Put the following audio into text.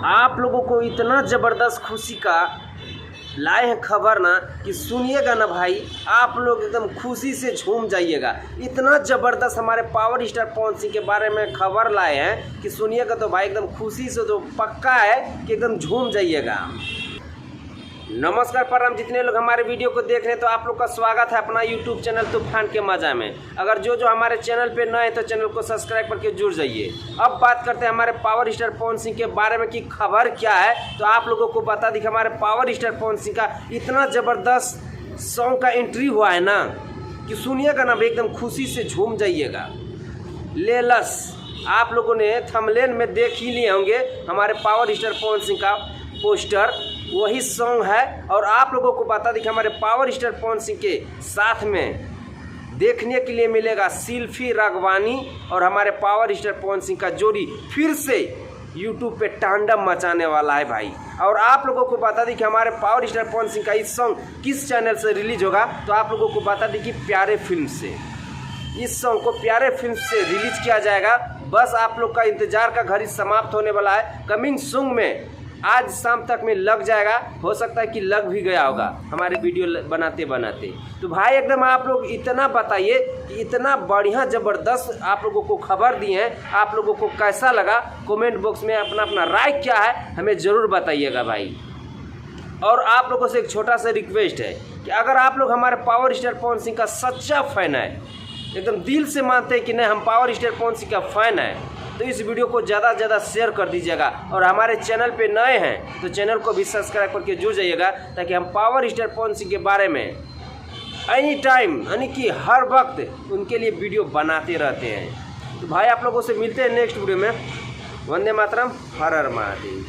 आप लोगों को इतना ज़बरदस्त खुशी का लाए हैं खबर ना कि सुनिएगा ना भाई, आप लोग एकदम खुशी से झूम जाइएगा। इतना ज़बरदस्त हमारे पावर स्टार पवन सिंह के बारे में खबर लाए हैं कि सुनिएगा तो भाई एकदम खुशी से तो पक्का है कि एकदम झूम जाइएगा। नमस्कार प्रणाम, जितने लोग हमारे वीडियो को देख रहे हैं तो आप लोग का स्वागत है अपना यूट्यूब चैनल तूफान के मजा में। अगर जो हमारे चैनल पे नए हैं तो चैनल को सब्सक्राइब करके जुड़ जाइए। अब बात करते हैं हमारे पावर स्टार पवन सिंह के बारे में कि खबर क्या है। तो आप लोगों को बता दी कि हमारे पावर स्टार पवन सिंह का इतना ज़बरदस्त सॉन्ग का एंट्री हुआ है ना कि सुनिएगा ना भाई एकदम खुशी से झूम जाइएगा। लेलस आप लोगों ने थंबनेल में देख ही लिए होंगे, हमारे पावर स्टार पवन सिंह का पोस्टर वही सॉन्ग है। और आप लोगों को बता दें कि हमारे पावर स्टार पवन सिंह के साथ में देखने के लिए मिलेगा शिल्पी राघवानी और हमारे पावर स्टार पवन सिंह का जोड़ी फिर से यूट्यूब पे तांडव मचाने वाला है भाई। और आप लोगों को बता दें कि हमारे पावर स्टार पवन सिंह का इस सॉन्ग किस चैनल से रिलीज होगा। तो आप लोगों को बता दें कि प्यारे फिल्म से इस सॉन्ग को प्यारे फिल्म से रिलीज किया जाएगा। बस आप लोग का इंतजार का घड़ी समाप्त होने वाला है। कमिंग सून में आज शाम तक में लग जाएगा, हो सकता है कि लग भी गया होगा हमारे वीडियो बनाते बनाते। तो भाई एकदम आप लोग इतना बताइए कि इतना बढ़िया ज़बरदस्त आप लोगों को खबर दी है, आप लोगों को कैसा लगा कमेंट बॉक्स में अपना अपना राय क्या है हमें ज़रूर बताइएगा भाई। और आप लोगों से एक छोटा सा रिक्वेस्ट है कि अगर आप लोग हमारे पावर स्टार पवन सिंह का सच्चा फ़ैन है, एकदम दिल से मानते हैं कि नहीं हम पावर स्टार पवन सिंह का फ़ैन है, तो इस वीडियो को ज़्यादा से ज़्यादा शेयर कर दीजिएगा। और हमारे चैनल पे नए हैं तो चैनल को भी सब्सक्राइब करके जुड़ जाइएगा, ताकि हम पावर स्टार पवन सिंह के बारे में एनी टाइम यानी कि हर वक्त उनके लिए वीडियो बनाते रहते हैं। तो भाई आप लोगों से मिलते हैं नेक्स्ट वीडियो में। वंदे मातरम, हर हर महादेव।